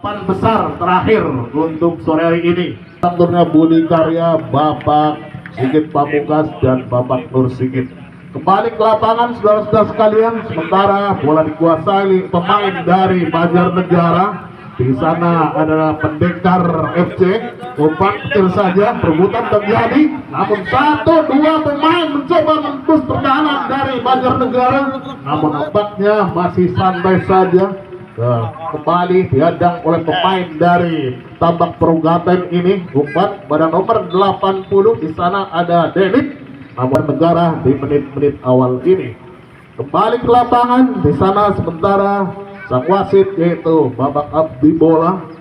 Pan besar terakhir untuk sore hari ini. Turnya Budi Karya, Bapak Sigit Pamungkas dan Bapak Nur Sigit. Kembali ke lapangan saudara-saudara sekalian, sementara bola dikuasai pemain dari Banjarnegara. Di sana adalah Pendekar FC. Umpan kecil saja, perebutan terjadi. Namun 1-2 pemain mencoba menembus pertahanan dari Banjarnegara. Namun nampaknya masih santai saja. Kembali dihadang oleh pemain dari Tambak Perugaten ini. Umpan pada nomor 80. Di sana ada Delit. Namun negara di menit-menit awal ini. Kembali ke lapangan. Di sana sementara sang wasit yaitu Bapak Abdi Bola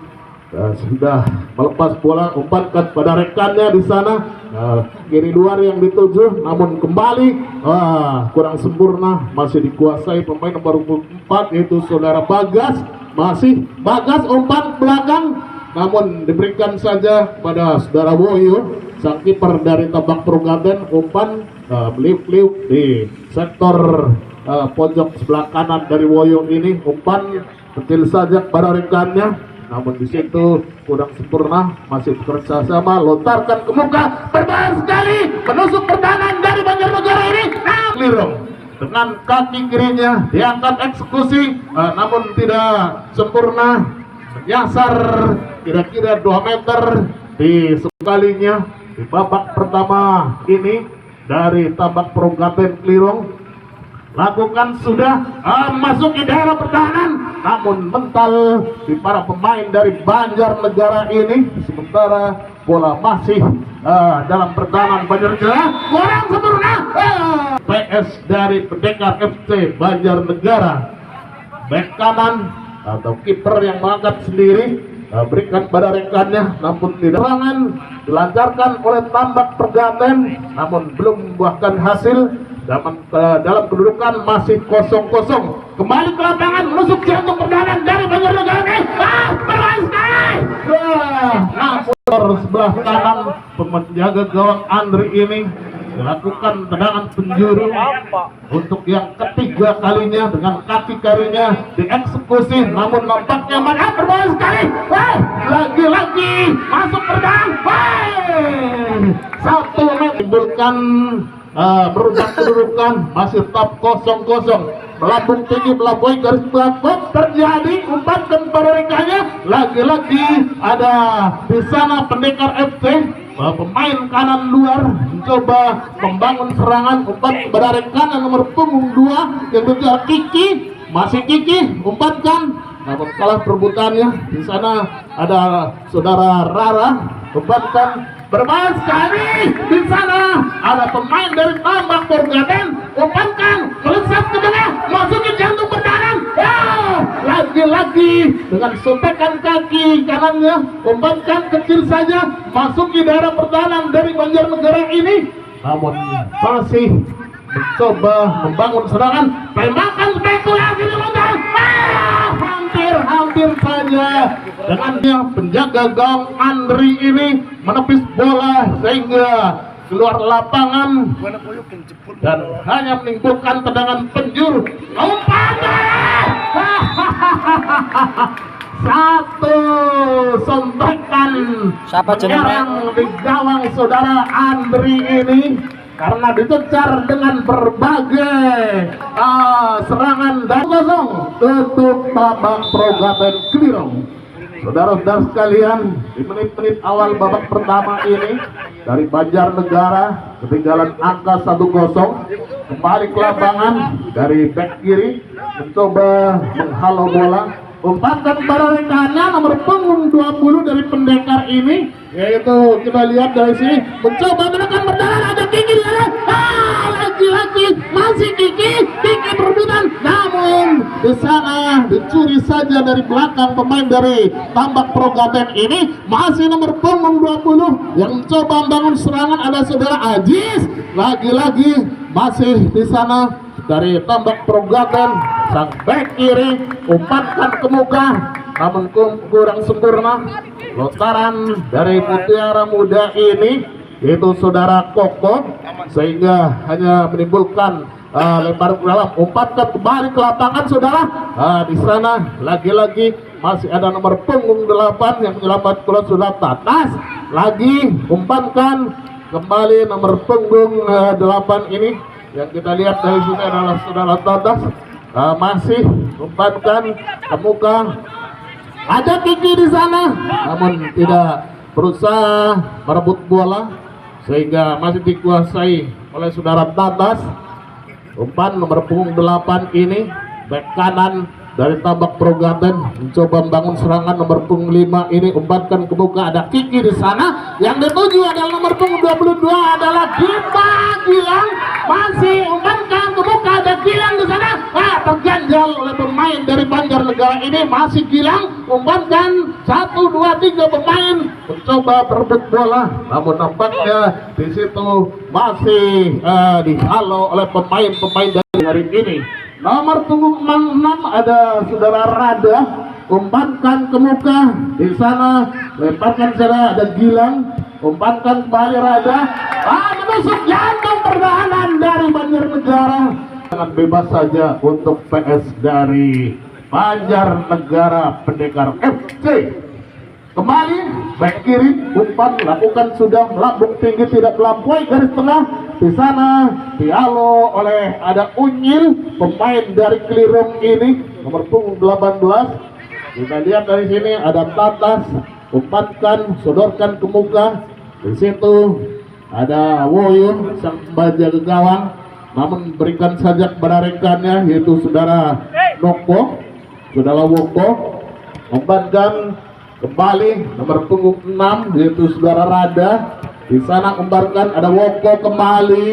sudah melepas bola, umpankan pada rekannya di sana. Kiri luar yang dituju, namun kembali kurang sempurna, masih dikuasai pemain nomor 4 yaitu saudara Bagas. Masih Bagas umpan belakang, namun diberikan saja pada saudara Woyo, sang kiper dari Tambak Perugaten. Umpan meliuk-liuk di sektor pojok sebelah kanan dari Woyo ini. Umpan kecil saja pada rekannya, namun di situ kurang sempurna, masih bekerja sama, lontarkan ke muka, berbahaya sekali, menusuk pertahanan dari Banjarnegara ini. Lirong dengan kaki kirinya diangkat eksekusi, namun tidak sempurna, menyasar kira-kira 2 meter di sekalinya. Di babak pertama ini dari Tambak Perugaten Klirong lakukan sudah masuk ke daerah pertahanan, namun mental di para pemain dari Banjarnegara ini. Sementara bola masih dalam pertahanan Banjarnegara, kurang sempurna. PS dari Pendekar FC Banjarnegara, bek kanan atau kiper yang mengangkat sendiri, berikan pada rekannya, namun tidak. Serangan dilancarkan oleh Tambak Perugaten, namun belum membuahkan hasil. Dalam kedudukan masih 0-0. Kembali ke lapangan, menusuk jantung pertahanan dari Banjarnegara ini. Namun sebelah kanan penjaga gawang Andri ini melakukan tendangan penjuru untuk yang ketiga kalinya dengan kaki kirinya dieksekusi, namun nampaknya berbahaya sekali. Lagi-lagi masuk pertahanan. 1 menimbulkan berubah kedudukan, masih tetap 0-0. Melambung tinggi, melampaui garis belakang, terjadi umpan pada rekannya. Lagi-lagi ada di sana Pendekar FC, pemain kanan luar mencoba membangun serangan. Umpan pada rekan yang nomor punggung 2 yang berjalan Kiki, masih Kiki umpankan, namun kalah perebutannya. Di sana ada saudara Rara, umpankan, berbahaya sekali. Di sana ada pemain dari Tambak Perugaten, umpankan, melesat ke tengah, masuk ke jantung pertahanan. Lagi-lagi dengan sobekan kaki kanannya, umpankan kecil saja, masuk ke daerah pertahanan dari Banjarnegara ini. Namun masih mencoba membangun serangan, tembakan spekulasi dilontar. Hampir saja dengan penjaga gawang Andri ini menepis bola sehingga keluar lapangan dan hanya menimbulkan tendangan penjuru. Umpannya satu sontakan menyerang di gawang saudara Andri ini, karena dicecar dengan berbagai serangan dan kosong untuk Tambak Perugaten Klirong. Saudara-saudara sekalian, di menit-menit awal babak pertama ini dari Banjarnegara ketinggalan angka 1-0. Kembali ke lapangan dari bek kiri mencoba menghalau bola, umpankan pada rekannya nomor punggung 20 dari Pendekar ini, yaitu kita lihat dari sini mencoba menekan pertahanan. Ada Kiki di sana, lagi-lagi masih Kiki perebutan, namun di sana dicuri saja dari belakang pemain dari Tambak Perugaten ini. Masih nomor punggung 20 yang mencoba membangun serangan ada saudara Ajis. Lagi-lagi masih di sana dari Tambak Perugaten, sang bek kiri umpankan ke muka, namun kurang sempurna. Lontaran dari mutiara muda ini yaitu saudara Koko, sehingga hanya menimbulkan lempar ke dalam. Umpankan kembali ke lapangan saudara. Di sana lagi-lagi masih ada nomor punggung 8 yang menyelamat bola sudah tatas lagi umpankan kembali nomor punggung 8 ini yang kita lihat dari sini adalah saudara tatas masih umpankan ke muka, ada Kiki di sana namun tidak berusaha merebut bola sehingga masih dikuasai oleh saudara tatas. Umpan nomor punggung 8 ini back kanan dari Tambak Progaten mencoba membangun serangan nomor punggung 5 ini umpankan ke muka, ada Kiki di sana yang dituju adalah nomor punggung 22 adalah Gimba Gilang, masih umpankan ke muka, ada Gilang di sana terganjal oleh pemain dari Banjarnegara ini, masih Gilang umpankan 1 2 3 pemain mencoba berebut bola namun nampaknya di situ masih dihalau oleh pemain-pemain dari hari ini. Nomor punggung 6 ada saudara Rada umpankan ke muka di sana, lemparkan sana ada Gilang umpankan kembali Rada menusuk jantung pertahanan dari Banjarnegara. Sangat bebas saja untuk PS dari Banjarnegara Pendekar FC. Kembali back kiri umpan lakukan sudah melambung tinggi tidak melampaui garis tengah, di sana dihalau oleh ada Unyil pemain dari Klirong ini nomor punggung 18. Kita lihat dari sini ada Tatas umpankan sodorkan ke muka, di situ ada Woyun sang penjaga gawang namun berikan saja kepada rekannya yaitu saudara Noko, saudara Woko umpankan kembali nomor punggung 6 yaitu saudara Rada, di sana umpankan ada Woko kembali,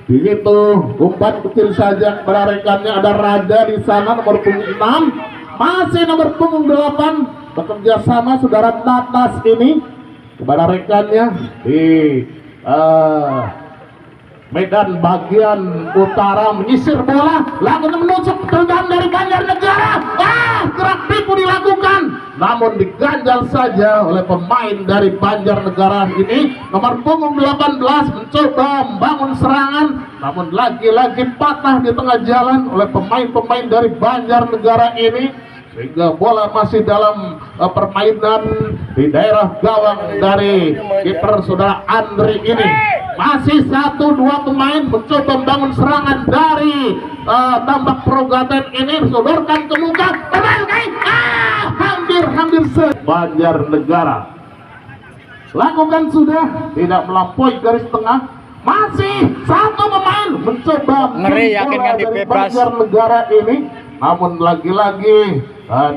di situ umpan kecil saja kepada rekannya ada Rada di sana nomor punggung 6, masih nomor punggung 8 bekerja sama saudara Tatas ini kepada rekannya di Medan bagian utara menyisir bola langsung menusuk tendang dari Banjarnegara. Gerak tipu dilakukan namun diganjal saja oleh pemain dari Banjarnegara ini nomor punggung 18 mencoba membangun serangan namun lagi-lagi patah di tengah jalan oleh pemain-pemain dari Banjarnegara ini sehingga bola masih dalam permainan di daerah gawang dari kiper saudara Andri ini. Masih 1-2 pemain mencoba membangun serangan dari Tambak Progaten ini, sodorkan ke muka, hampir Banjarnegara lakukan sudah tidak melampaui garis tengah, masih 1 pemain mencoba dari Banjarnegara ini namun lagi-lagi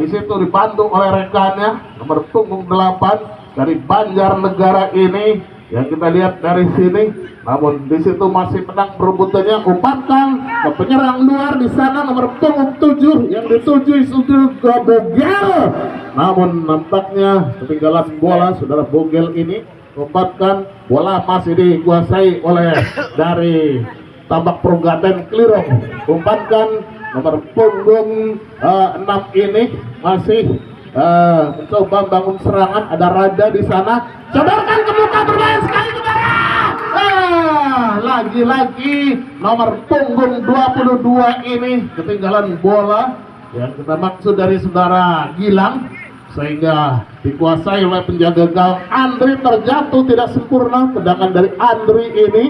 di situ dibantu oleh rekannya nomor punggung 8 dari Banjarnegara ini yang kita lihat dari sini, namun di situ masih menang perebutannya umpankan ke penyerang luar di sana nomor punggung 7 yang dituju sudah ke Bogel, namun nampaknya ketinggalan bola saudara Bogel ini umpankan bola masih dikuasai oleh dari Tambak Progaten Klirong, umpankan nomor punggung 6 ini masih mencoba bangun serangan ada Raja di sana, sodorkan ke muka berbahaya sekali saudara. Lagi-lagi nomor punggung 22 ini ketinggalan bola yang kita maksud dari saudara Gilang sehingga dikuasai oleh penjaga gawang Andri, terjatuh tidak sempurna tendangan dari Andri ini.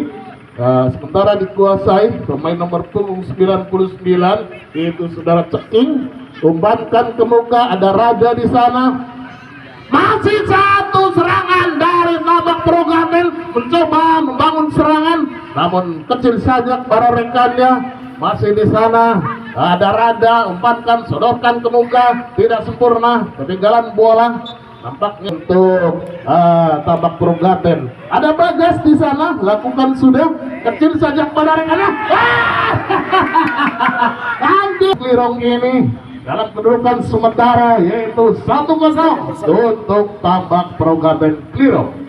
Sementara dikuasai pemain nomor punggung 99 yaitu saudara Ceking, umpankan ke muka ada Raja di sana, masih 1 serangan dari Tambak Progaten mencoba membangun serangan namun kecil saja para rekannya, masih di sana ada Raja umpankan sodorkan ke muka tidak sempurna ketinggalan bola nampaknya untuk Tambak Progaten. Ada Bagas di sana lakukan sudah kecil saja pada rekannya. Nanti Klirong ini dalam kedudukan sementara yaitu 1-0 untuk Tambak Progaten Klirong.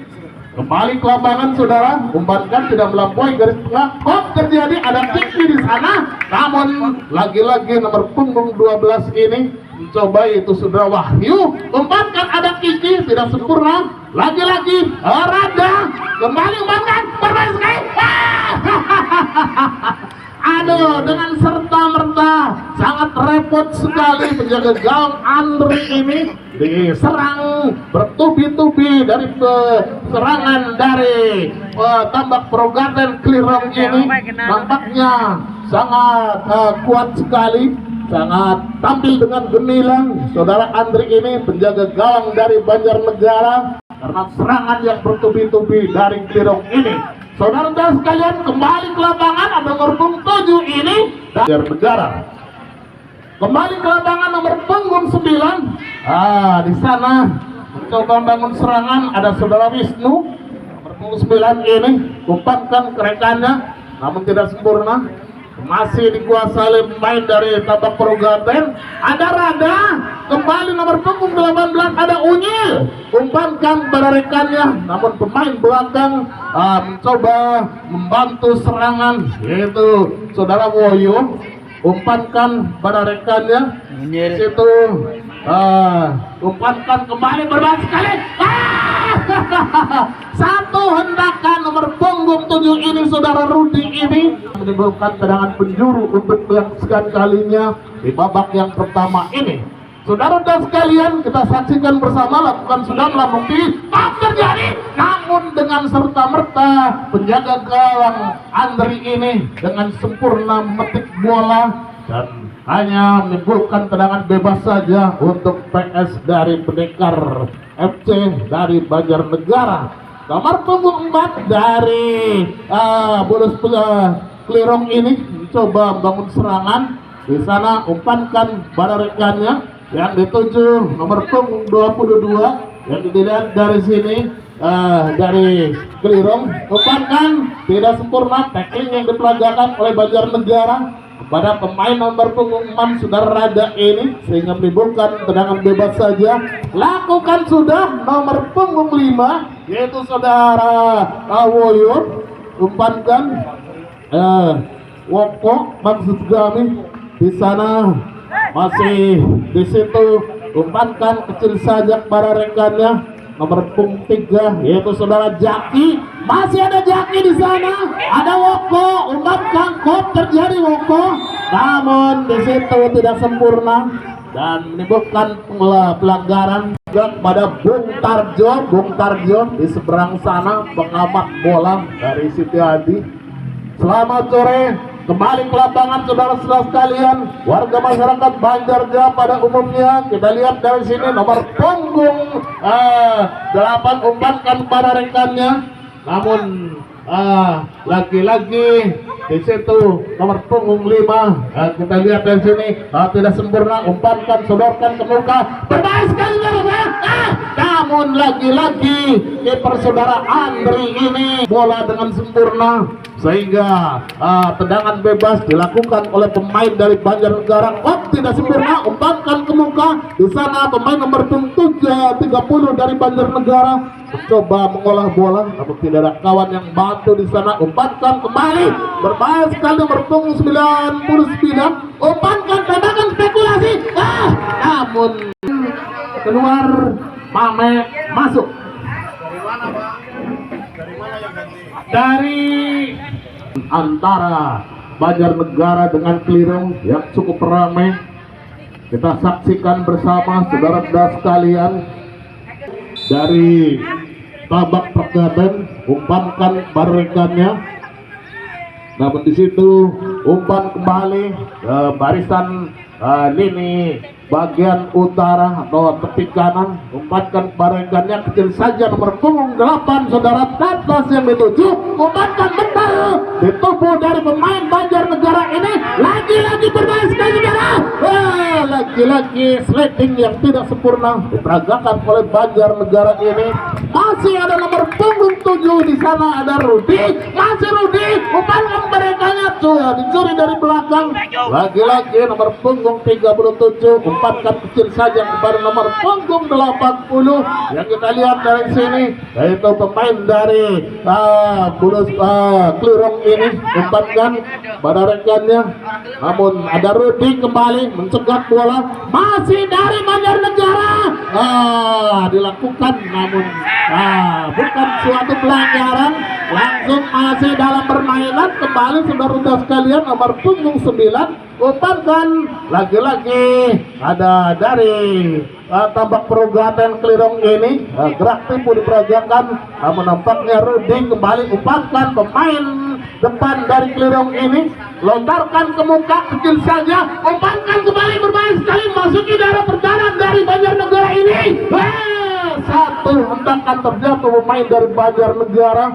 Kembali ke lapangan saudara, umpankan tidak melampaui garis tengah. Terjadi ada Kiki di sana, namun lagi-lagi nomor punggung 12 ini mencoba itu saudara Wahyu, umpankan ada Kiki tidak sempurna. Lagi-lagi Rada kembali umpankan berbahaya sekali. Aduh, dengan serta-merta sangat repot sekali penjaga gawang Andri ini, diserang bertubi-tubi dari serangan dari tambak Progaten Klirong ini. Nampaknya sangat kuat sekali, sangat tampil dengan gemilang saudara Andri ini, penjaga gawang dari Banjarnegara, karena serangan yang bertubi-tubi dari Klirong ini. Saudara-saudara sekalian, kembali ke lapangan ada nomor punggung 7 ini Banjarnegara. Kembali ke lapangan nomor punggung 9. Di sana mencoba membangun serangan ada saudara Wisnu. Nomor punggung 9 ini umpankan kerekannya, namun tidak sempurna. Masih dikuasai oleh pemain dari Tambak Progaten. Ada Rada, kembali nomor punggung 18 ada Unyil, umpankan pada rekannya, namun pemain belakang mencoba membantu serangan, yaitu saudara Woyo, umpankan pada rekannya. Situ umpankan kembali berbahaya sekali. Satu hendakan nomor punggung 7 ini saudara Rudi ini menimbulkan tendangan penjuru untuk yang sekian kalinya di babak yang pertama ini. Saudara-saudara sekalian, kita saksikan bersama, lakukan sudah melambungi terjadi, namun dengan serta-merta penjaga gawang Andri ini dengan sempurna memetik bola dan hanya menimbulkan tendangan bebas saja untuk PS dari Pendekar FC dari Banjarnegara. Nomor punggung 4 dari Bulus Klirong ini mencoba membangun serangan. Di sana umpankan pada rekannya yang dituju nomor punggung 22 yang dilihat dari sini dari Klirong, umpankan tidak sempurna, tackling yang diperagakan oleh Banjarnegara pada pemain nomor punggung 6 saudara Rada ini, sehingga menimbulkan tendangan bebas saja. Lakukan sudah nomor punggung 5 yaitu saudara Woyo, umpankan Woko maksud kami di sana, masih di situ umpankan kecil saja para rekannya. Nomor punggung 3 yaitu saudara Jaki, masih ada Jaki di sana, ada Woko, umpan kop terjadi Woko, namun di situ tidak sempurna dan menimbulkan pelanggaran pada Bung Tarjo di seberang sana, pengamat bola dari Siti Adi. Selamat sore, kembali ke lapangan saudara-saudara sekalian, warga masyarakat Banjarja pada umumnya. Kita lihat dari sini nomor punggung 8 umpankan pada rekannya, namun lagi-lagi di situ nomor punggung 5 kita lihat dari sini tidak sempurna, umpankan sodorkan ke muka, berbahaya sekali namun lagi-lagi kiper saudara Andri ini bola dengan sempurna, sehingga tendangan bebas dilakukan oleh pemain dari Banjarnegara. Tidak sempurna, umpankan ke muka. Di sana pemain nomor 30 dari Banjarnegara mencoba mengolah bola, namun tidak ada kawan yang bantu di sana. Umpankan kembali, berbahaya sekali nomor punggung 99, umpankan, tembakan spekulasi, namun keluar, Mame masuk. Dari antara Banjarnegara dengan Klirong yang cukup ramai, kita saksikan bersama saudara-saudara sekalian. Dari Tambak Progaten umpankan barekannya, namun di situ umpan kembali ke barisan lini bagian utara atau tepi kanan, umpankan barekannya kecil saja nomor punggung 8 saudara Tatas yang dituju, umpankan benar ditubuh dari pemain Banjarnegara ini, lagi-lagi berbahaya sekali lagi-lagi sliding yang tidak sempurna diperagakan oleh Banjarnegara ini. Masih ada nomor punggung 7 di sana, ada Rudi, masih Rudi, umpankan barekannya dicuri dari belakang, lagi-lagi nomor punggung 37 umpankan kecil saja kepada nomor punggung 80 yang kita lihat dari sini, yaitu pemain dari Bulus Klirong ini, umpankan pada rekannya, namun ada Rudi kembali mencegat bola, masih dari Banjarnegara dilakukan, namun bukan suatu pelanggaran, langsung masih dalam permainan. Kembali saudara-saudara sekalian, nomor punggung 9 umpankan lagi-lagi ada dari tambak perugatan Klirong ini, gerak tempo diperagakan, namun nampaknya Rudi kembali umpankan pemain depan dari Klirong ini, lontarkan ke muka kecil saja, umpankan kembali berbahaya sekali, masuki daerah pertahanan dari Banjarnegara ini. Satu hentakan terjatuh pemain dari Banjarnegara,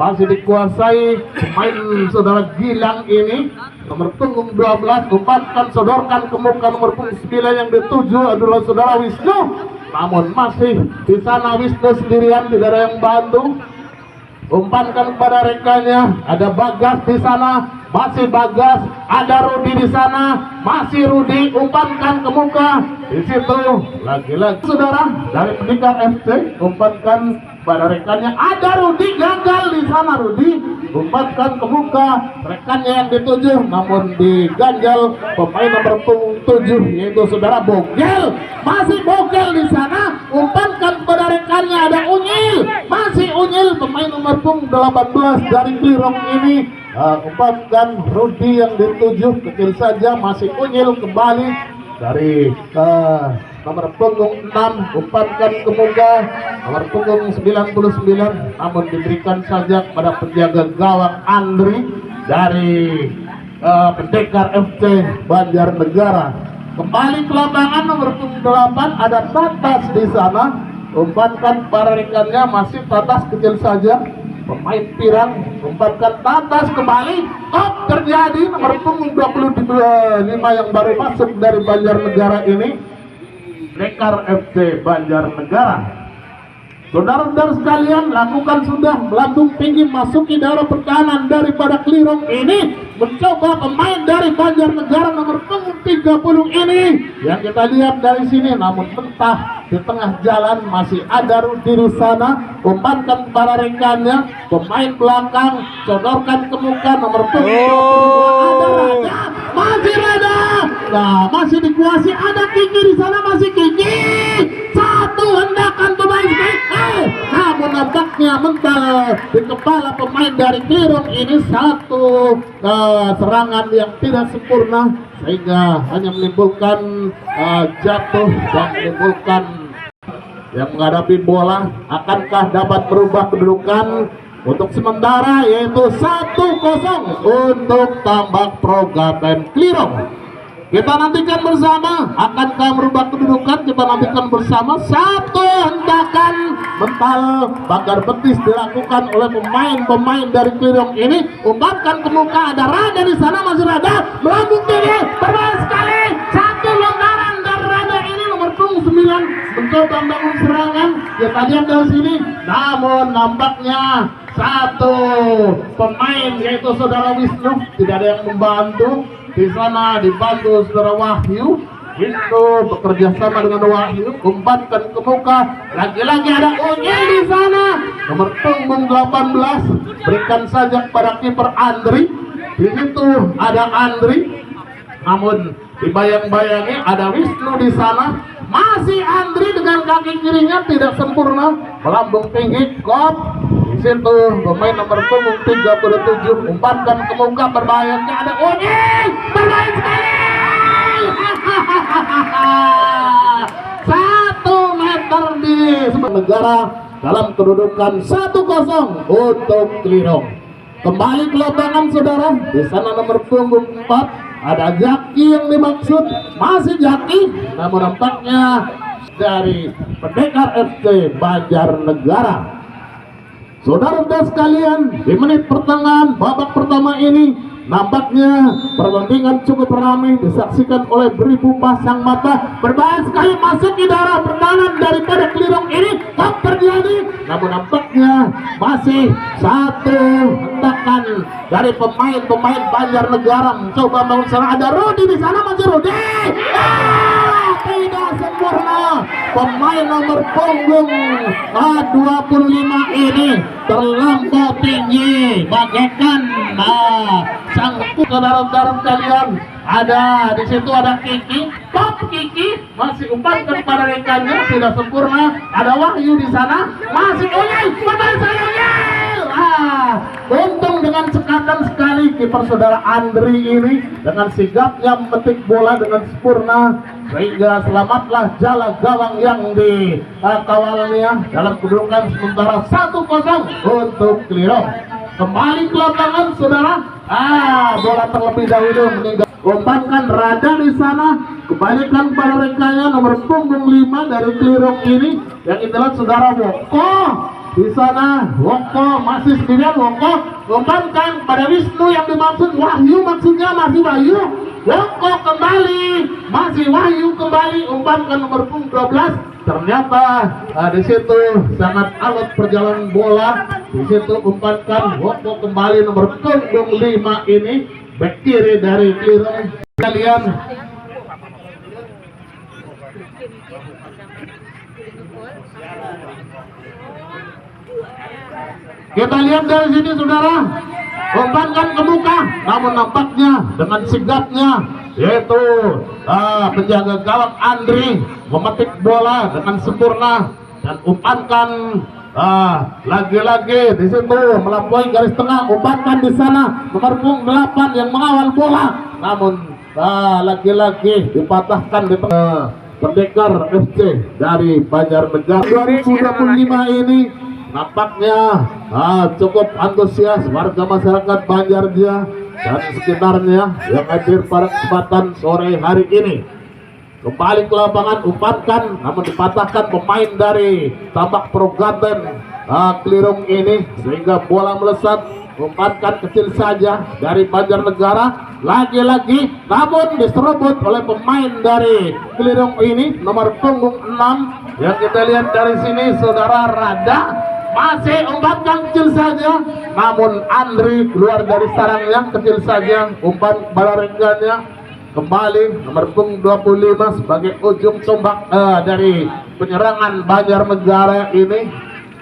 masih dikuasai pemain saudara Gilang ini. Nomor punggung 12 umpankan, sodorkan ke muka nomor punggung 9 yang dituju adalah saudara Wisnu, namun masih di sana Wisnu sendirian, tidak ada yang bantu. Umpankan kepada rekannya, ada Bagas di sana, masih Bagas, ada Rudi di sana, masih Rudi, umpankan ke muka. Di situ lagi-lagi saudara dari Pendekar FC, umpankan pada rekannya, ada Rudi, gagal di sana Rudi, umpankan ke muka rekannya yang dituju, namun diganjal pemain nomor punggung 7 yaitu saudara Bogel, masih Bogel di sana, umpankan kepada rekannya, ada Unyil, masih Unyil pemain nomor punggung 18 dari Klirong ini, umpankan Rudi yang dituju, kecil saja, masih Unyil kembali dari nomor punggung 6, umpankan ke muka nomor punggung 99, namun diberikan saja pada penjaga gawang Andri dari Pendekar FC Banjarnegara. Kembali ke lapangan nomor punggung 8, ada Tatas di sana, umpankan para rekannya, masih Tatas kecil saja, pemain Pirang, umpankan Tatas kembali, terjadi nomor punggung 25 yang baru masuk dari Banjarnegara ini, Pendekar FC Banjarnegara. Saudara-saudara sekalian, lakukan sudah melambung tinggi, masuki daerah pertahanan daripada Klirong ini, mencoba pemain dari Banjarnegara nomor punggung 30 ini yang kita lihat dari sini, namun mentah di tengah jalan masih ada Rudi di sana, umpankan para rekannya, pemain belakang, sodorkan ke muka nomor punggung 22, ada Raja, masih Raja, nah masih dikuasai, ada Kiki di sana, masih Kiki, satu hendakan pemain namun nampaknya mental di kepala pemain dari Klirong ini, satu serangan yang tidak sempurna sehingga hanya menimbulkan jatuh dan menimbulkan yang menghadapi bola. Akankah dapat merubah kedudukan untuk sementara, yaitu 1-0 untuk Tambak Progaten Klirong. Kita nantikan bersama, akankah merubah kedudukan, kita nantikan bersama. Satu hentakan mental bakar betis dilakukan oleh pemain-pemain dari Klirong ini, umpankan ke muka, ada Rada di sana, masih Rada melambung tinggi, berbahaya sekali, satu lontaran dari Rada ini nomor punggung 9 mencoba membangun serangan, kita lihat dari sini, namun nampaknya satu pemain yaitu saudara Wisnu tidak ada yang membantu. Di sana dibantu saudara Wahyu, Wisnu bekerja sama dengan Wahyu, umpankan ke muka, lagi-lagi ada Unyil di sana, nomor punggung 18, berikan saja kepada kiper Andri. Di situ ada Andri, namun dibayang-bayangi ada Wisnu di sana, masih Andri dengan kaki kirinya tidak sempurna, melambung tinggi, kop. Di situ pemain nomor punggung 37, umpankan ke muka, berbahaya, ada Unyil, berbahaya sekali. 1 meter di negara dalam kedudukan 1-0 untuk Klirong. Kembali ke lapangan saudara, di sana nomor punggung 4 ada Jaki yang dimaksud, masih Jaki, namun nampaknya dari Pendekar FC Banjarnegara. Saudara-saudara sekalian, di menit pertengahan babak pertama ini nampaknya pertandingan cukup ramai, disaksikan oleh beribu pasang mata. Berbahaya sekali masuk ke daerah pertahanan daripada Klirong ini, terjadi, namun nampaknya masih satu hentakan dari pemain-pemain Banjarnegara mencoba membangun serangan. Ada Rudi di sana, masih Rudi, tidak sempurna. Pemain nomor punggung 25 ini terlampau tinggi, bagaikan sangkut. Saudara-saudara sekalian, ada di situ ada Kiki, Kiki masih umpankan kepada rekannya, tidak sempurna. Ada Wahyu di sana, masih Unyil, berbahaya Unyil, Untung dengan cekatan sekali kiper saudara Andri ini dengan sigapnya memetik bola dengan sempurna sehingga selamatlah jala gawang yang dikawalnya dalam kedudukan sementara 1-0 untuk Klirong. Kembali ke lapangan saudara. Bola terlebih dahulu meninggal. Umpankan Rada di sana, kembalikan pada rekannya nomor punggung 5 dari Klirong ini yang itulah saudara Woko. Di sana Woko masih sendirian. Woko umpankan pada Wisnu yang dimaksud Wahyu, maksudnya masih Wahyu. Woko kembali, masih Wahyu kembali, umpankan nomor punggung 12. Ternyata di situ sangat alot perjalanan bola. Di situ umpankan Woko kembali nomor punggung 5 ini, back kiri dari Klirong. Kalian kita lihat dari sini saudara, umpankan ke muka, namun nampaknya dengan sigapnya yaitu penjaga gawang Andri memetik bola dengan sempurna dan umpankan lagi-lagi di situ melampaui garis tengah, umpankan di sana nomor punggung 8 yang mengawal bola, namun lagi-lagi dipatahkan di tengah Pendekar FC dari Banjarnegara. 2025 ini nampaknya cukup antusias warga masyarakat Banjardia dan sekitarnya yang hadir pada kesempatan sore hari ini. Kembali ke lapangan, umpankan namun dipatahkan pemain dari Tambak Progaten Klirong ini sehingga bola melesat. Umpankan kecil saja dari Banjarnegara, lagi-lagi namun diserobot oleh pemain dari Klirong ini nomor punggung 6 yang kita lihat dari sini saudara Rada. Masih umpankan kecil saja, namun Andri keluar dari sarangnya kecil saja, umpan balarengannya kembali nomor punggung 25 sebagai ujung tombak dari penyerangan Banjarnegara ini.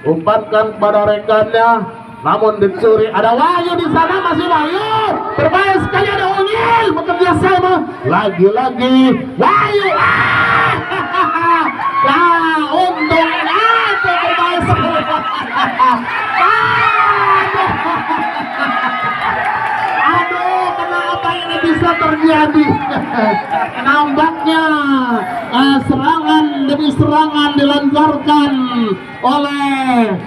Umpankan pada rekannya, namun dicuri. Ada Wahyu di sana, masih Wahyu. Berbahaya sekali, ada Unyil bekerja sama. Lagi-lagi Wahyu. Untung itu berbahaya sekali. Aduh, kenapa ini bisa terjadi? Nampaknya serangan demi serangan dilancarkan oleh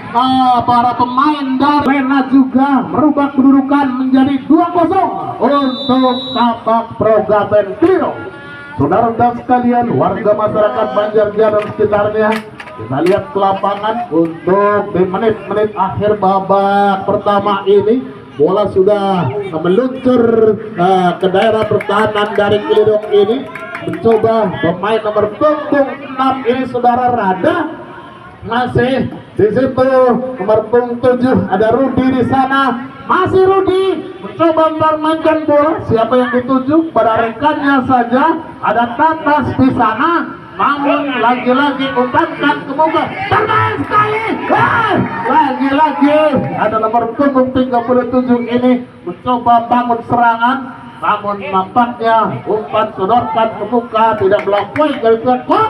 para pemain dari Lena juga merubah kedudukan menjadi 2-0 untuk Tambak Progaten Klirong. Saudara-saudara sekalian, warga masyarakat Banjardia dan sekitarnya, kita lihat ke lapangan untuk di menit-menit akhir babak pertama ini. Bola sudah meluncur ke daerah pertahanan dari Klirong ini. Mencoba pemain nomor punggung 6 ini saudara Rada. Masih di situ nomor punggung 7 ada Rudi di sana. Masih Rudi mencoba memainkan bola. Siapa yang dituju? Pada rekannya saja. Ada Tatas di sana. Namun lagi-lagi umpankan ke muka. Terbaik sekali. Lagi-lagi ada nomor punggung 37 ini mencoba bangun serangan. Namun nampaknya umpan sodorkan ke muka tidak melampaui garis tengah.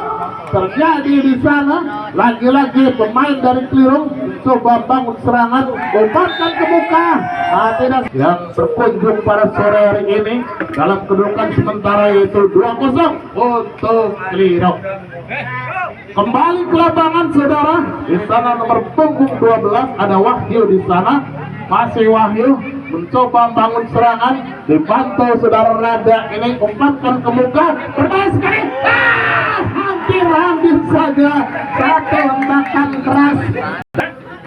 Terjadi di sana. Lagi-lagi pemain dari Klirong mencoba bangun serangan, umpankan ke muka. Tidak yang berkunjung pada sore hari ini dalam kedudukan sementara yaitu 2-0 untuk Klirong. Kembali ke lapangan saudara. Di sana nomor punggung 12 ada Wahyu di sana. Masih Wahyu mencoba bangun serangan, dibantu saudara Rada ini, umpankan ke muka. Berbahaya sekali. Hampir saja satu hentakan keras,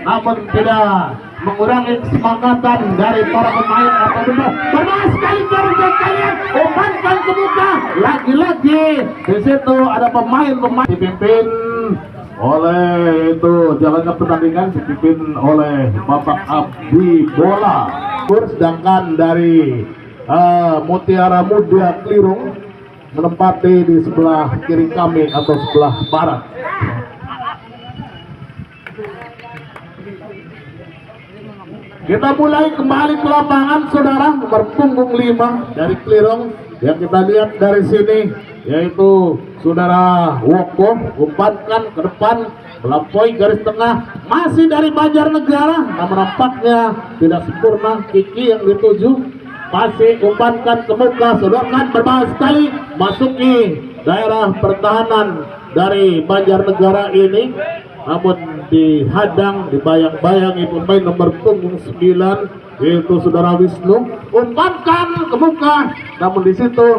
namun tidak mengurangi kesemangatan dari para pemain atau berbahaya sekali terjadi kalian. Umpankan ke muka. Lagi-lagi di situ ada pemain dipimpin oleh itu jalannya pertandingan dipimpin oleh Bapak Abdi Bola. Sedangkan dari Mutiara Muda Klirong menempati di sebelah kiri kami atau sebelah barat. Kita mulai kembali ke lapangan saudara. Nomor punggung 5 dari Klirong yang kita lihat dari sini yaitu saudara Woko, umpankan ke depan melampaui garis tengah, masih dari Banjarnegara, namun nampaknya tidak sempurna. Kiki yang dituju, masih umpankan ke muka, sodorkan berbahaya sekali, masuki daerah pertahanan dari Banjarnegara ini, namun dihadang, dibayang-bayangi pemain nomor punggung 9 yaitu saudara Wisnu. Umpankan ke muka, namun di situ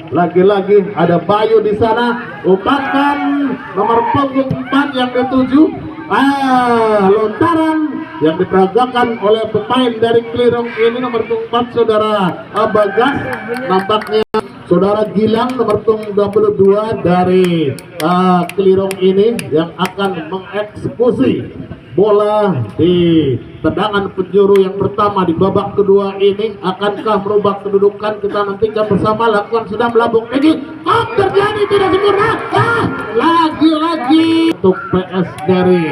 lagi-lagi ada Bayu di sana. Umpankan nomor punggung 4 yang dituju, lontaran yang diperagakan oleh pemain dari Klirong ini nomor punggung 4 saudara Bagas. Nampaknya saudara Gilang nomor punggung 22 dari Klirong ini yang akan mengeksekusi bola di tendangan penjuru yang pertama di babak kedua ini. Akankah merubah kedudukan? Kita nantikan bersama. Lakukan sudah melambung tinggi, terjadi tidak sempurna. Lagi-lagi untuk PS dari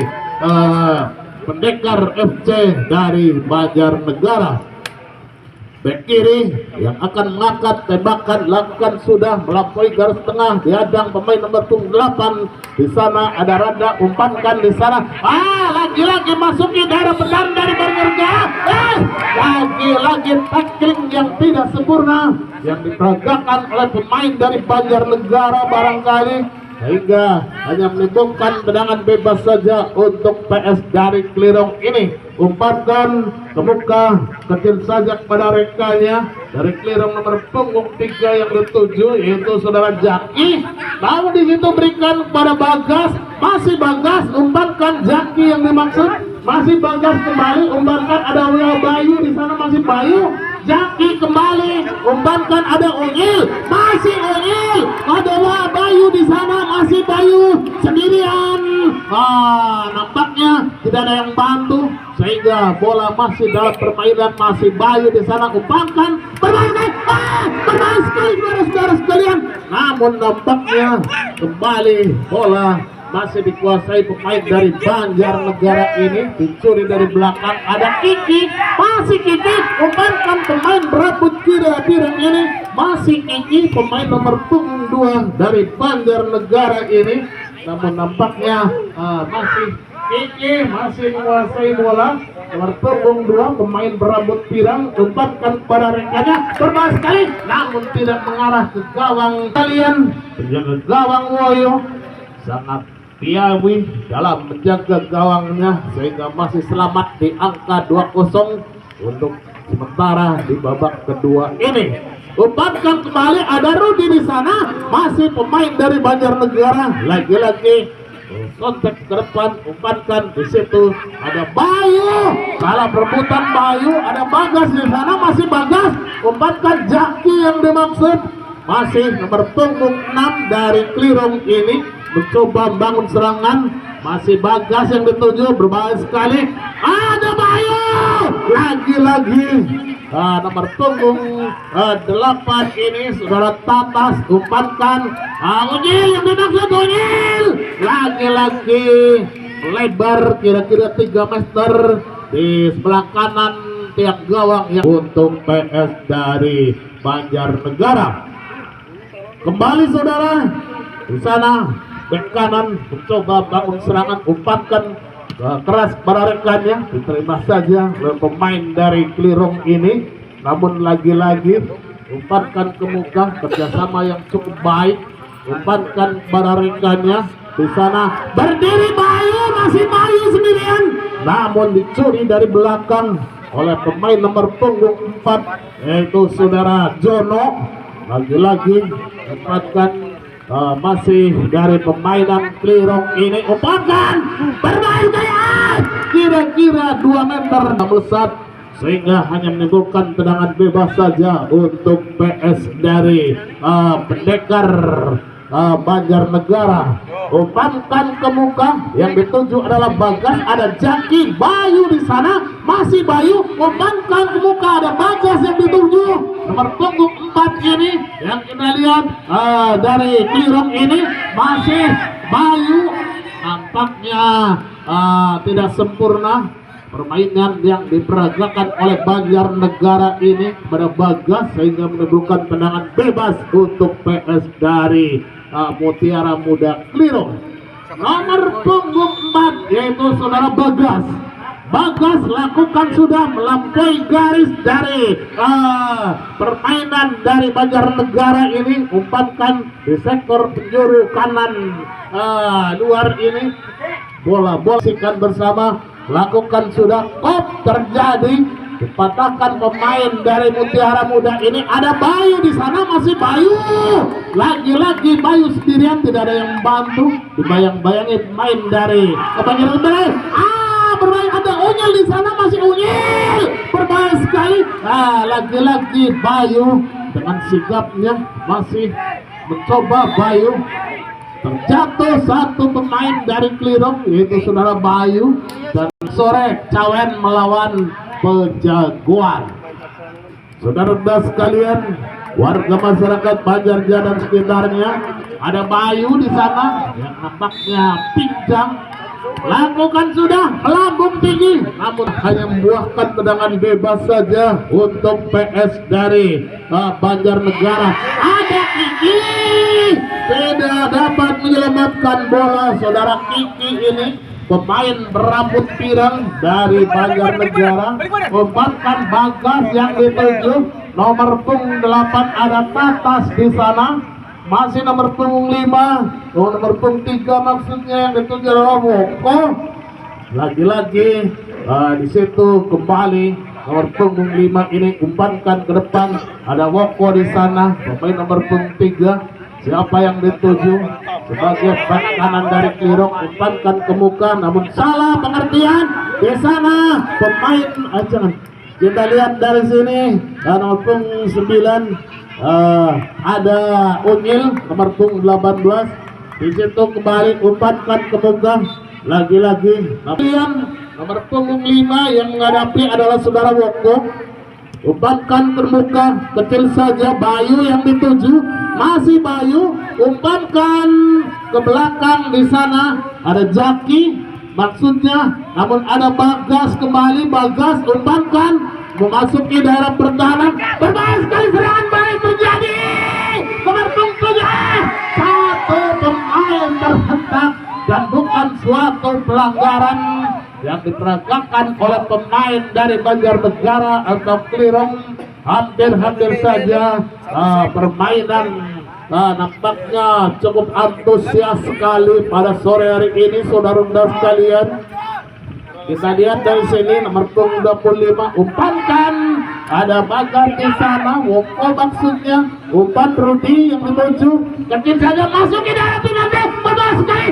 Pendekar FC dari Banjarnegara. Bek kiri yang akan mengangkat tembakan, lakukan sudah melampaui garis tengah, dihadang pemain nomor 8. Di sana ada Rada, umpankan di sana. Lagi-lagi masuki daerah pertahanan dari Banjarnegara. Lagi-lagi tackling yang tidak sempurna yang diperagakan oleh pemain dari Banjarnegara barangkali, sehingga hanya menimbulkan tendangan bebas saja untuk PS dari Klirong ini. Umpankan ke muka, kecil saja kepada rekannya dari Klirong nomor punggung 3 yang dituju yaitu saudara Jaki. Namun di situ berikan kepada Bagas, masih Bagas, umpankan Jaki yang dimaksud, masih Bagas kembali, umpankan ada Bayu di sana, masih Bayu. Jaki kembali, umpankan ada Ungil, masih Ungil, ada Bayu di sana, masih Bayu sendirian. Nampaknya tidak ada yang bantu sehingga bola masih dalam permainan, masih Bayu di sana, umpankan berbahaya sekali saudara sekalian. Namun nampaknya kembali bola masih dikuasai pemain dari Banjarnegara ini, dicuri dari belakang, ada Kiki, masih Kiki, umpankan pemain berambut pirang ini, masih Kiki, pemain nomor punggung 2 dari Banjarnegara ini. Namun nampaknya masih Kiki masih menguasai bola, nomor punggung 2 pemain berambut pirang, umpankan pada rekannya, berbahaya sekali, namun tidak mengarah ke gawang. Kalian penjaga gawang Woyo sangat piawi dalam menjaga gawangnya sehingga masih selamat di angka 2-0 untuk sementara di babak kedua ini. Umpankan kembali, ada Rudi di sana, masih pemain dari Banjarnegara, lagi-lagi kontak ke depan, umpankan di situ ada Bayu, salah perebutan Bayu, ada Bagas di sana, masih Bagas, umpankan Jaki yang dimaksud, masih nomor punggung 6 dari Klirong ini mencoba membangun serangan, masih Bagas yang dituju, berbahaya sekali, ada Bayu lagi-lagi. Nomor punggung 8 ini saudara Tatas, umpankan Ungil yang dimaksud, Ungil lagi-lagi lebar kira-kira 3 meter di sebelah kanan tiang gawang yang untuk PS dari Banjarnegara. Kembali saudara di sana, bek kanan mencoba bangun serangan, umpankan keras pada rekannya, diterima saja oleh pemain dari Klirong ini. Namun lagi-lagi umpankan ke muka, kerjasama yang cukup baik, umpankan pada rekannya. Di sana berdiri Bayu, masih Bayu sendirian, namun dicuri dari belakang oleh pemain nomor punggung 4 yaitu saudara Jono. Lagi-lagi umpankan masih dari pemainan Klirong ini, umpankan berbahaya kira-kira 2 meter melesat sehingga hanya menimbulkan tendangan bebas saja untuk PS dari Pendekar Banjarnegara. Umpankan ke muka, yang dituju adalah Bagas, ada Jaki, Bayu di sana, masih Bayu, umpankan ke muka, ada Bagas yang dituju nomor punggung 4 ini yang kita lihat dari Klirong ini, masih Bayu. Nampaknya tidak sempurna permainan yang diperagakan oleh Banjarnegara ini kepada Bagas sehingga menimbulkan tendangan bebas untuk PS dari Mutiara Muda Klirong. nomor punggung 4 yaitu saudara Bagas. Bagas lakukan sudah melampaui garis dari permainan dari Banjarnegara ini, umpankan di sektor penjuru kanan luar ini, bola sikan bersama, lakukan sudah kop terjadi, dipatahkan pemain dari Mutiara Muda ini. Ada Bayu di sana, masih Bayu, lagi-lagi Bayu sendirian, tidak ada yang bantu, dibayang-bayangin main dari Banjarnegara. Bermain ada Unyil di sana, masih Unyil, berbahaya sekali. Lagi-lagi Bayu dengan sigapnya masih mencoba. Bayu terjatuh satu pemain dari Klirong yaitu saudara Bayu, dan sore Cawen melawan Pejagoan. Saudara sekalian, warga masyarakat Banjarja dan sekitarnya, ada Bayu di sana yang nampaknya pincang. Lakukan sudah melambung tinggi, namun hanya membuahkan tendangan bebas saja untuk PS dari Banjarnegara. Ada Kiki, tidak dapat menyelamatkan bola. Saudara Kiki ini pemain berambut pirang dari Banjarnegara, umpankan Bagas yang dituju. Nomor punggung 8 ada Tatas di sana. Masih nomor punggung 5, nomor punggung 3 maksudnya yang dituju adalah Woko. Lagi-lagi di situ kembali nomor punggung 5 ini umpankan ke depan, ada Woko di sana, pemain nomor punggung 3. Siapa yang dituju sebagai back kanan dari Klirong, umpankan ke muka, namun salah pengertian di sana pemain. Jangan kita lihat dari sini, nomor punggung 9. Ada Unyil nomor punggung 18 di situ, kembali umpankan ke muka, lagi-lagi nomor punggung 5 yang menghadapi adalah saudara Woko, umpankan ke muka, kecil saja. Bayu yang dituju, masih Bayu, umpankan ke belakang, di sana ada Jaki maksudnya, namun ada Bagas kembali. Bagas umpankan memasuki daerah pertahanan, berbahaya sekali, serangan balik terjadi. Nomor punggung 7, satu pemain terhentak, dan bukan suatu pelanggaran yang diperagakan oleh pemain dari Banjarnegara atau Klirong. Hampir-hampir saja permainan nampaknya cukup antusias sekali pada sore hari ini, saudara-saudara sekalian. Kita lihat dari sini nomor punggung 25 umpankan, ada Bagas di sana, Woko maksudnya, umpan Rudi yang dituju, kecil saja masuk ke dalam nanti, berbahaya sekali.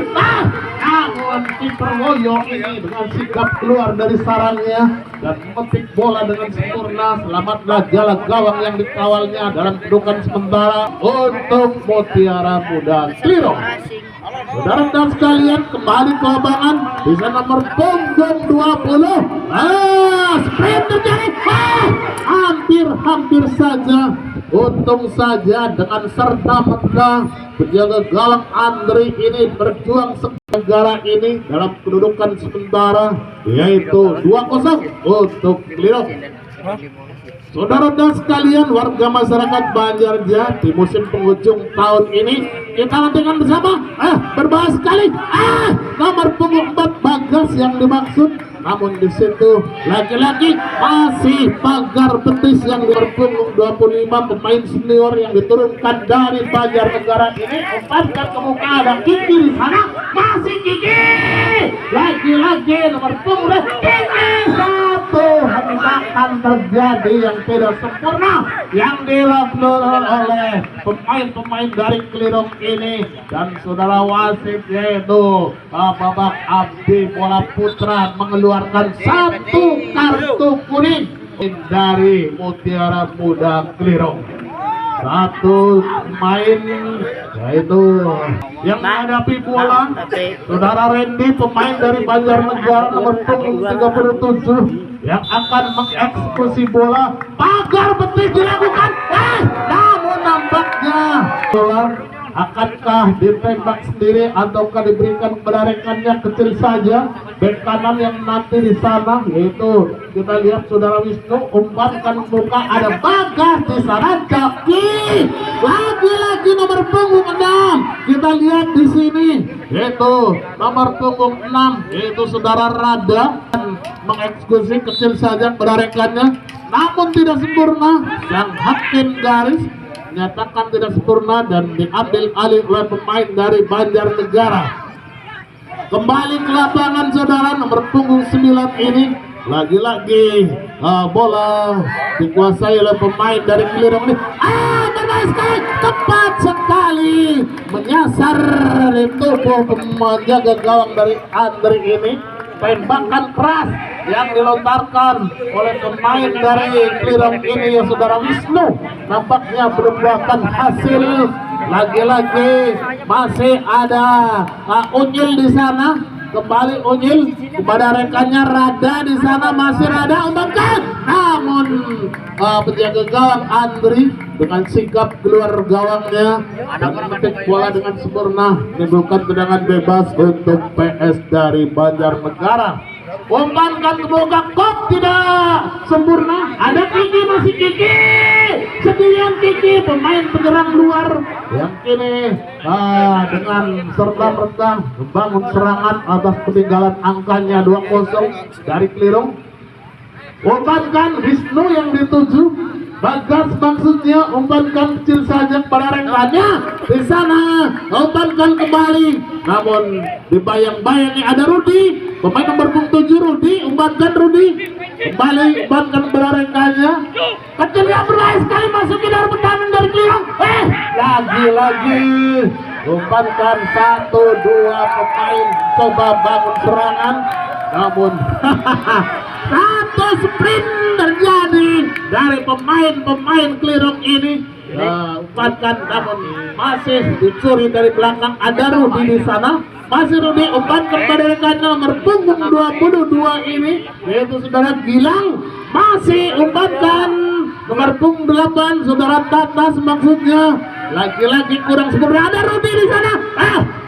Namun kiper Woyo ini dengan sikap keluar dari sarangnya dan memetik bola dengan sempurna. Selamatlah jala gawang yang dikawalnya dalam kedudukan sementara untuk Mutiara Muda Klirong. Saudara-saudara sekalian, kembali ke lapangan, bisa nomor punggung 20. Sprint terjadi. Hampir saja, untung saja dengan serta-merta penjaga gawang Andri ini berjuang negara ini dalam kedudukan sementara, yaitu 2-0 untuk Klirong. Saudara-saudara sekalian, warga masyarakat Banjarja di musim penghujung tahun ini, kita nantikan bersama. Berbahaya sekali. Nomor punggung 4 Bagas yang dimaksud, namun di situ lagi-lagi masih pagar betis yang berpunggung 25, pemain senior yang diturunkan dari Banjarnegara ini. Umpankan ke muka, ada Kiki di sana, masih Kiki. Lagi-lagi nomor punggung Kiki. Satu hentakan terjadi yang tidak sempurna yang dilakukan oleh pemain-pemain dari Klirong ini, dan saudara wasit yaitu Babak Abdi Bola Putra mengeluarkan satu kartu kuning dari Mutiara Muda Klirong. Satu pemain yaitu yang menghadapi bola saudara Randy, pemain dari Banjarnegara nomor punggung 37 yang akan mengeksekusi bola. Pagar betis dilakukan, namun nampaknya bola akankah ditembak sendiri ataukah diberikan kepada rekannya kecil saja. Bek kanan yang nanti di sana yaitu kita lihat saudara Wisnu umpankan muka, ada Bagas di sana, Jaki lagi-lagi nomor punggung 6. Kita lihat di sini yaitu nomor punggung 6 yaitu saudara Rada mengeksekusi kecil saja pada rekannya, namun tidak sempurna. Sang hakim garis menyatakan tidak sempurna dan diambil alih oleh pemain dari Banjarnegara. Kembali ke lapangan saudara, nomor punggung 9 ini lagi-lagi bola dikuasai oleh pemain dari Klirong ini. Bermain sekali, tepat sekali menyasar di tubuh penjaga gawang dari Andri ini. Tembakan keras yang dilontarkan oleh pemain dari Klirong ini ya saudara Wisnu nampaknya berbuahkan hasil. Lagi-lagi masih ada Unyil di sana, kembali Unyil kepada rekannya Rada di sana, masih Rada umpankan, namun penjaga gawang Andri dengan sikap keluar gawangnya dan memetik bola dengan sempurna menimbulkan tendangan bebas untuk PS dari Banjarnegara. Umpankan ke belakang, kok tidak sempurna, ada Kiki, masih Kiki sendirian, Kiki pemain penyerang luar yang kini dengan serta-merta membangun serangan atas ketinggalan angkanya 2-0 dari Klirong. Umpankan Wisnu yang dituju, Bagas maksudnya, umpankan kecil saja pada rekannya di sana, umpankan kembali, namun dibayang-bayangi ada Rudi, pemain nomor 7 Rudi, umpankan Rudi kembali, umpankan pada rekannya, kecilnya berlari sekali masuk ke dalam pertahanan dari Klirong. Lagi-lagi umpankan 1-2 pemain coba bangun serangan, namun satu sprint terjadi dari pemain Klirong ini. Umpankan namun masih dicuri dari belakang, ada Rudi di sana, masih Rudi umpankan pada rekannya nomor punggung 22 ini yaitu saudara Gilang, masih umpankan nomor punggung 8 saudara Tatas maksudnya, lagi-lagi kurang sempurna, ada Rudi di sana,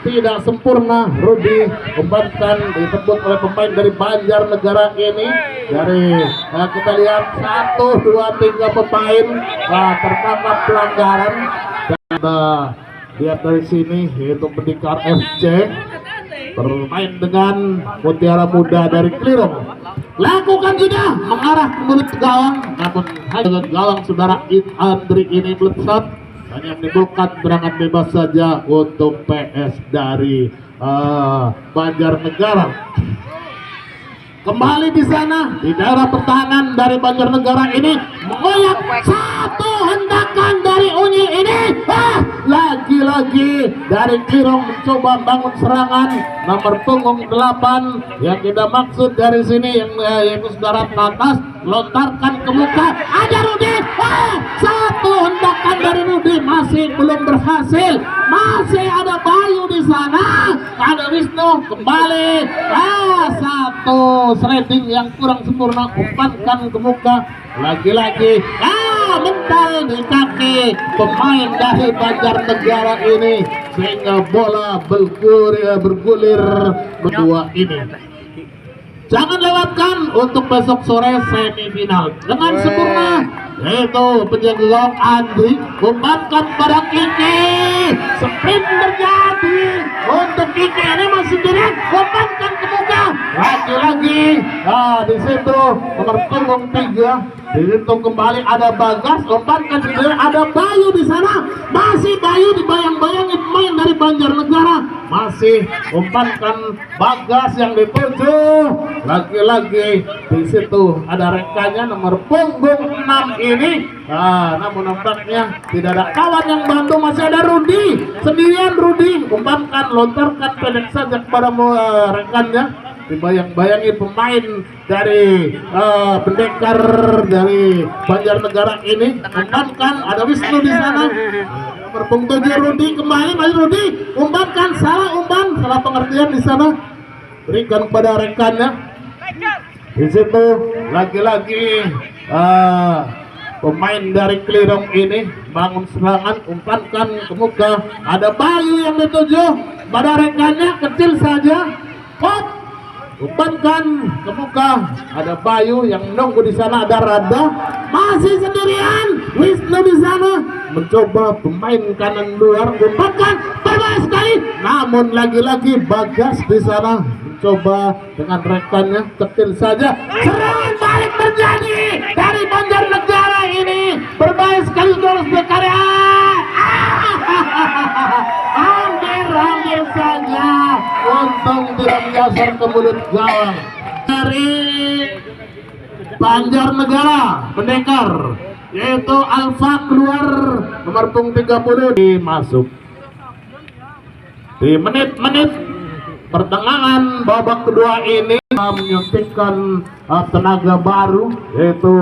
tidak sempurna. Rudi umpankan ditebut oleh pemain dari Banjarnegara ini. Dari kita lihat 1, 2, 3 pemain tertangkap pelanggaran. Dan lihat dari sini yaitu Pendikar FC bermain dengan Mutiara Muda dari Klirong. Lakukan sudah mengarah ke mulut gawang, namun hanya gawang saudara Andri ini melesat, hanya menimbulkan serangan bebas saja untuk PS dari Banjarnegara. Kembali di sana di daerah pertahanan dari Banjarnegara ini mengoyak satu hendakan dari Unyil ini. Lagi-lagi dari Klirong mencoba bangun serangan nomor punggung 8 yang kita maksud dari sini yang yaitu saudara Tatas, lontarkan ke muka, ada Rudi. Satu hendakan dari Rudi masih belum berhasil, masih ada Bayu di sana, ada Wisnu kembali, satu sliding yang kurang sempurna, umpankan ke muka, lagi-lagi mental di kaki pemain dari Banjarnegara ini sehingga bola bergulir berdua ini. Jangan lewatkan untuk besok sore semifinal dengan sempurna yaitu penjaga gawang Andri umpankan pada Kiki, sprint terjadi untuk Kiki, ini masih direct, umpankan ke muka, lagi-lagi di situ nomor punggung 3 dihitung kembali, ada Bagas, umpankan sendiri, ada Bayu di sana, masih Bayu dibayang-bayangi pemain dari Banjarnegara, masih umpankan Bagas yang dituju, lagi-lagi di situ ada rekannya nomor punggung 6 ini, namun nampaknya tidak ada kawan yang bantu, masih ada Rudi sendirian. Rudi umpankan, lontarkan pendek saja kepada rekannya, dibayang-bayangi pemain dari Pendekar dari Banjarnegara ini, umpankan, ada Wisnu di sana, nomor punggung 7 Rudi kembali, masih Rudi umpankan, salah pengertian di sana, berikan pada rekannya. Di situ lagi-lagi pemain dari Klirong ini bangun serangan, umpankan ke muka, ada Bayu yang dituju pada rekannya, kecil saja, pop, umpankan ke muka, ada Bayu yang nunggu di sana, ada Rada masih sendirian, Wisnu di sana mencoba pemain kanan luar, umpankan berbahaya sekali, namun lagi-lagi Bagas di sana mencoba dengan rekannya, kecil saja, serangan balik terjadi dari Banjarnegara ini, berbahaya sekali terus berkarya, hampir saja, untung tidak menyasar ke mulut gawang dari Banjarnegara, pendekar yaitu Alfa keluar nomor punggung 30 masuk di menit-menit pertengahan babak kedua ini menyuntikkan tenaga baru yaitu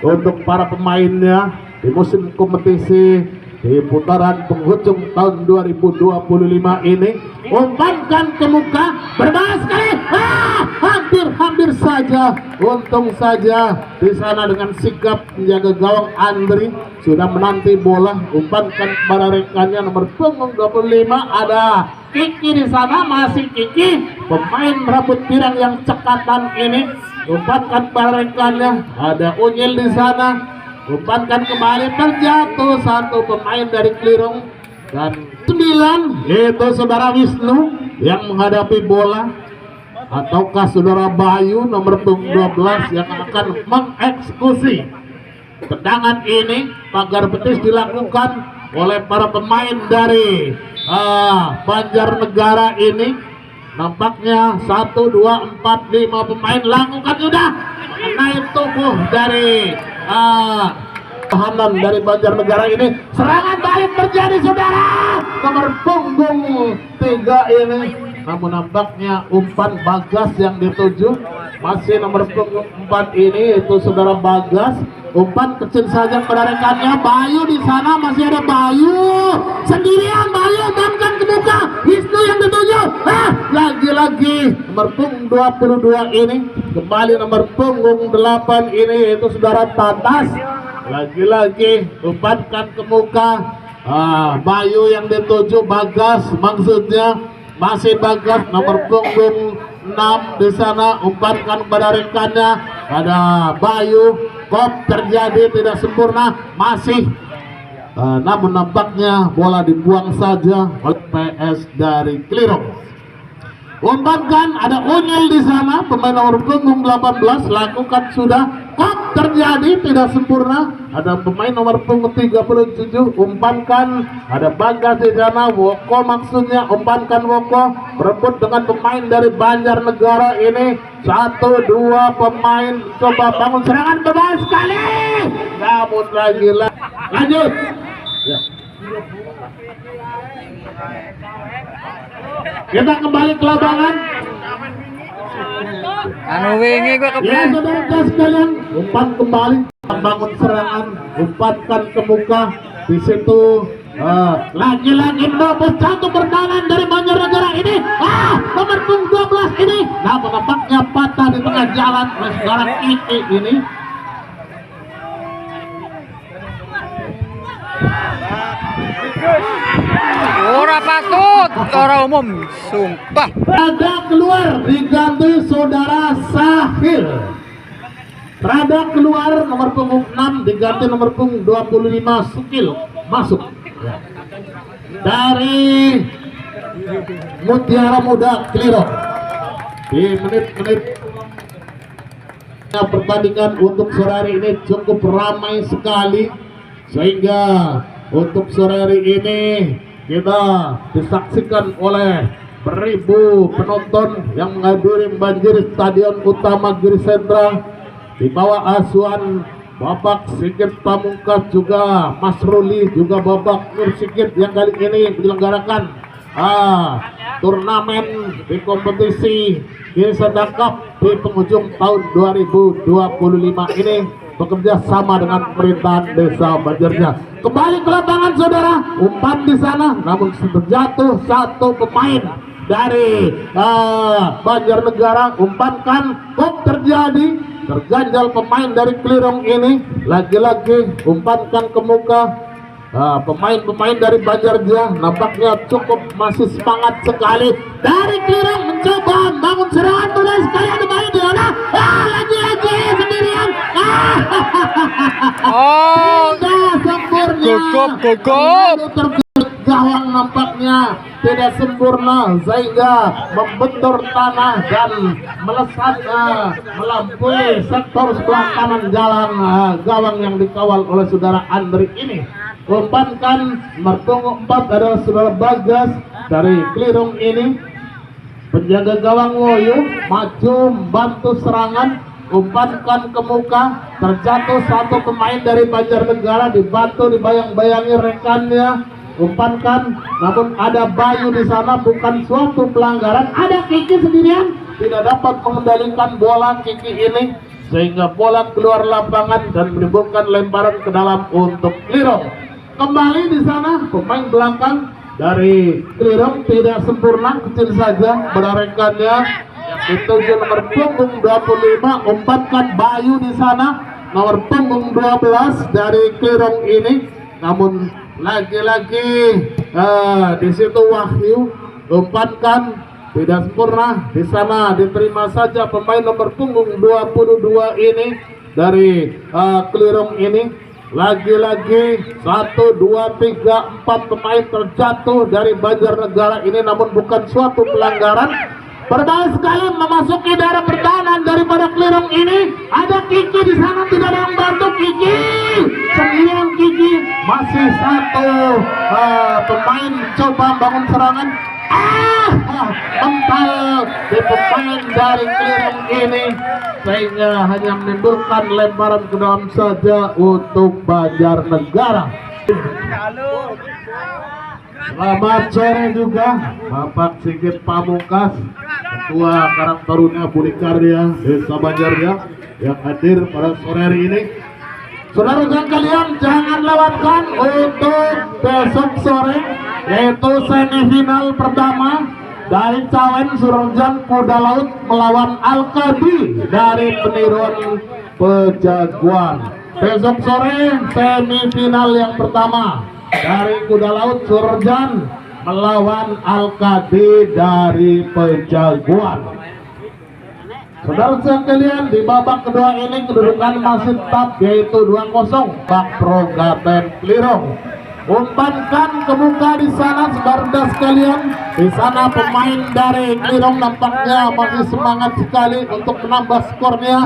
untuk para pemainnya di musim kompetisi di putaran penghujung tahun 2025 ini. Umpankan ke muka, berbahaya sekali, hampir saja, untung saja di sana dengan sigap menjaga gawang Andri sudah menanti bola, umpankan kepada rekannya nomor punggung 25, ada Kiki di sana, masih Kiki, pemain rambut pirang yang cekatan ini, umpankan kepada rekannya, ada Unyil di sana, umpankan kembali, terjatuh satu pemain dari Klirong, dan 9 yaitu saudara Wisnu yang menghadapi bola, ataukah saudara Bayu nomor 12 yang akan mengeksekusi tendangan ini. Pagar betis dilakukan oleh para pemain dari Banjarnegara ini. Nampaknya 1, 2, 4, 5 pemain lakukan sudah naik tubuh dari tahanan dari Banjarnegara ini. Serangan balik terjadi saudara, nomor punggung 3 ini, namun nampaknya umpan Bagas yang dituju, masih nomor punggung 4 ini itu saudara Bagas, umpan kecil saja pada rekannya, Bayu di sana, masih ada Bayu sendirian, Bayu umpankan ke muka, Wisnu yang dituju, lagi-lagi nomor punggung 22 ini, kembali nomor punggung 8 ini itu saudara Tatas, lagi-lagi umpankan ke muka, Bayu yang dituju, Bagas maksudnya, masih Bagas nomor punggung 6 di sana, umpankan pada rekannya, ada Bayu, kop terjadi tidak sempurna, masih namun nampaknya bola dibuang saja oleh PS dari Klirong. Umpankan, ada Unyil di sana, pemain nomor punggung 18, lakukan sudah, kok terjadi tidak sempurna, ada pemain nomor punggung 37, umpankan, ada Bagas di sana, Woko maksudnya, umpankan Woko, berebut dengan pemain dari Banjarnegara ini, 1, 2 pemain coba bangun serangan, berbahaya sekali, namun lagi lanjut ya. Kita kembali ke lapangan. Anu wingi gua Ya keplen. saudara sekalian, umpan kembali, bangun serangan, umpankan ke muka, di situ lagi-lagi menembus satu pertahanan dari Banjarnegara ini, nomor punggung 12 ini, namun nampaknya patah di tengah jalan oleh saudara Kiki ini. Ora patut, ora umum, sumpah. Rada keluar diganti saudara Sahil. Rada keluar nomor punggung 6 diganti nomor punggung 25 Sukil masuk. Dari Mutiara Muda Klirong. Di menit-menit pertandingan untuk sore hari ini cukup ramai sekali, sehingga untuk sore hari ini kita disaksikan oleh beribu penonton yang menghadiri banjir Stadion Utama Giri Sentral di bawah asuhan Bapak Sigit Pamungkas, juga Mas Ruli, juga Bapak Nur Sigit yang kali ini menyelenggarakan turnamen di kompetisi Giri Sentral Cup di penghujung tahun 2025 ini, bekerja sama dengan pemerintahan desa Banjarnya. Kembali ke lapangan saudara, umpan di sana, namun terjatuh satu pemain dari Banjarnegara, umpankan, kok terjadi terganjal pemain dari Klirong ini, lagi-lagi umpankan ke muka. Pemain-pemain dari Banjarja nampaknya cukup masih semangat sekali. Dari Klirong mencoba bangun serangan bola sekali ada bayi di mana? Lagi-lagi sendirian. Oh, Tidak sempurna. gugup. Gawang nampaknya tidak sempurna sehingga membentur tanah dan melesat melampaui sektor sebelah kanan jalan gawang yang dikawal oleh saudara Andri ini. Umpankan mertunggu 4 adalah saudara Bagas dari Klirong ini. Penjaga gawang Woyu maju membantu serangan, umpankan ke muka, terjatuh satu pemain dari Banjarnegara, dibantu dibayang-bayangi rekannya. Umpankan, namun ada Bayu di sana, bukan suatu pelanggaran. Ada Kiki sendirian, tidak dapat mengendalikan bola Kiki ini sehingga bola keluar lapangan dan menimbulkan lemparan ke dalam untuk Klirong. Kembali di sana pemain belakang dari Klirong tidak sempurna, kecil saja pada rekannya. Dituju nomor punggung 25, umpankan Bayu di sana, nomor punggung 12 dari Klirong ini. Namun lagi-lagi di situ Wahyu umpankan tidak sempurna, di sana diterima saja pemain nomor punggung 22 ini dari Klirong ini. Lagi-lagi 1, 2, 3, 4 pemain terjatuh dari Banjarnegara ini, namun bukan suatu pelanggaran. Berbahaya sekali memasuki daerah pertahanan daripada Klirong ini. Ada Kiki di sana, tidak ada yang bantu Kiki. Sendirian Kiki, masih satu pemain coba bangun serangan. Mental di pemain dari Klirong ini sehingga hanya menimbulkan lemparan ke dalam saja untuk Banjarnegara. Selamat sore juga Bapak Sigit Pamungkas, Ketua Karang Taruna Budi Karya Desa Banjarja yang hadir pada sore hari ini. Saudara kalian jangan lewatkan untuk besok sore, yaitu semifinal pertama dari Cawen Surjan Kuda Laut melawan Alkadi dari Peniruan Pejaguan. Besok sore semifinal yang pertama dari Kuda Laut Surjan melawan Alkadi dari Pejaguan. Saudara sekalian, di babak kedua ini kedudukan masih tetap, yaitu 2-0 Pak Progaten Klirong. Umpankan ke muka di sana, saudara sekalian. Di sana pemain dari Klirong nampaknya masih semangat sekali untuk menambah skornya.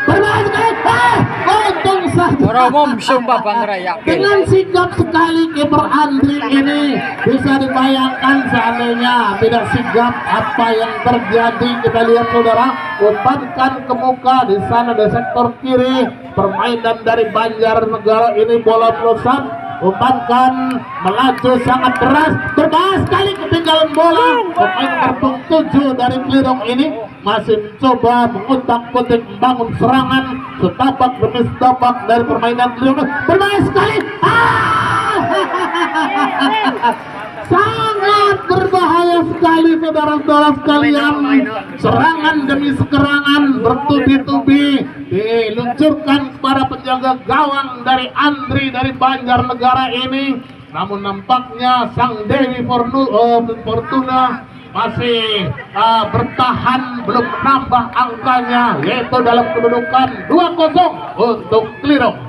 Bermain sekali, untung saja. Orang umum sumpah Bang Raya. Dengan sigap sekali kiper Andri ini, bisa dibayangkan seandainya tidak sigap apa yang terjadi. Kita lihat saudara, umpankan ke muka di sana di sektor kiri. Permainan dari Banjarnegara ini bola melesat. Umpankan melaju sangat keras, berbahaya sekali ketinggalan bola. Pemain nomor 7 dari Klirong ini masih mencoba mengutak-utik membangun serangan setapak demi setapak dari permainan Klirong. Berbahaya sekali, sangat berbahaya sekali saudara-saudara sekalian. Serangan demi serangan bertubi-tubi diluncurkan kepada penjaga gawang dari Andri dari Banjarnegara ini. Namun nampaknya sang Dewi Fortuna masih bertahan, belum menambah angkanya, yaitu dalam kedudukan 2-0 untuk Klirong.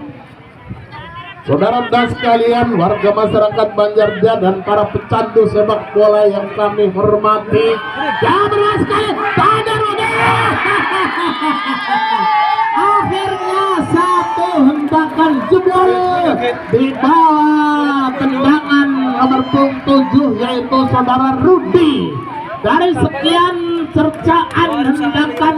Saudara-saudara sekalian, warga masyarakat Banjarja dan para pecandu sepak bola yang kami hormati, yang berulang sekali, akhirnya satu hentakan jebol di bawah tendangan nomor 7, yaitu saudara Rudi. Dari sekian cercaan hendakan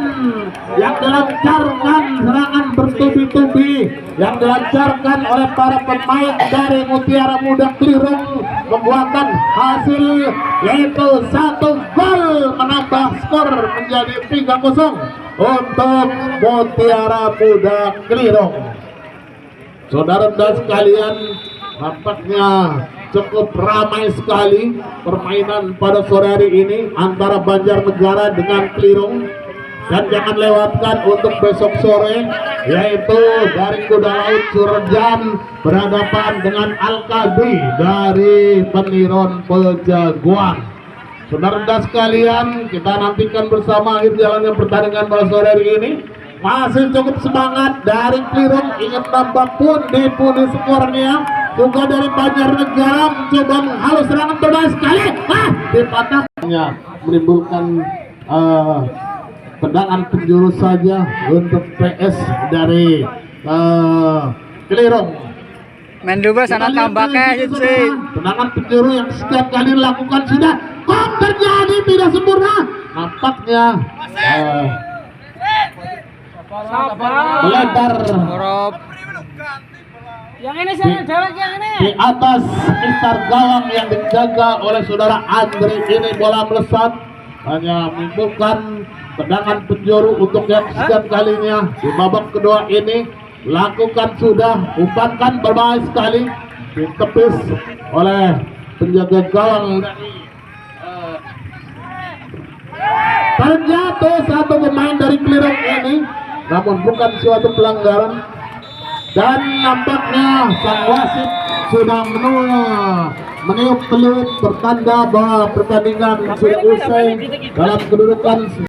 yang dilancarkan, serangan bertubi-tubi yang dilancarkan oleh para pemain dari Mutiara Muda Klirong, membuahkan hasil yaitu 1 gol, menambah skor menjadi 3-0 untuk Mutiara Muda Klirong. Saudara-saudara sekalian, nampaknya cukup ramai sekali permainan pada sore hari ini antara Banjarnegara dengan Klirong. dan jangan lewatkan untuk besok sore, yaitu dari Kuda Laut Surjan berhadapan dengan Al-Qadi dari Peniron Pejaguan. Saudara sekalian, kita nantikan bersama akhir jalannya pertandingan pada sore hari ini. Masih cukup semangat dari Klirung, ingin tambah pundi skornya. Juga dari Banjarnegara mencoba menghalus serangan berbahaya sekali. Dipatahnya menimbulkan tendangan penjuru saja untuk PS dari Klirung. Menduba sana tambahnya sih. Tendangan penjuru yang setiap kali dilakukan sudah kok terjadi tidak sempurna. Nampaknya melebar Yang ini saya dewek yang ini. di atas mistar gawang yang dijaga oleh saudara Andri. Ini bola melesat, hanya menimbulkan tendangan penjuru untuk yang setiap kalinya di babak kedua ini. Lakukan sudah, umpankan berbahaya sekali, ditepis oleh penjaga gawang. Terjatuh satu pemain dari Klirung ini, namun bukan suatu pelanggaran. Dan nampaknya sang wasit sudah meniup peluit bertanda bahwa pertandingan sudah usai dalam kedudukan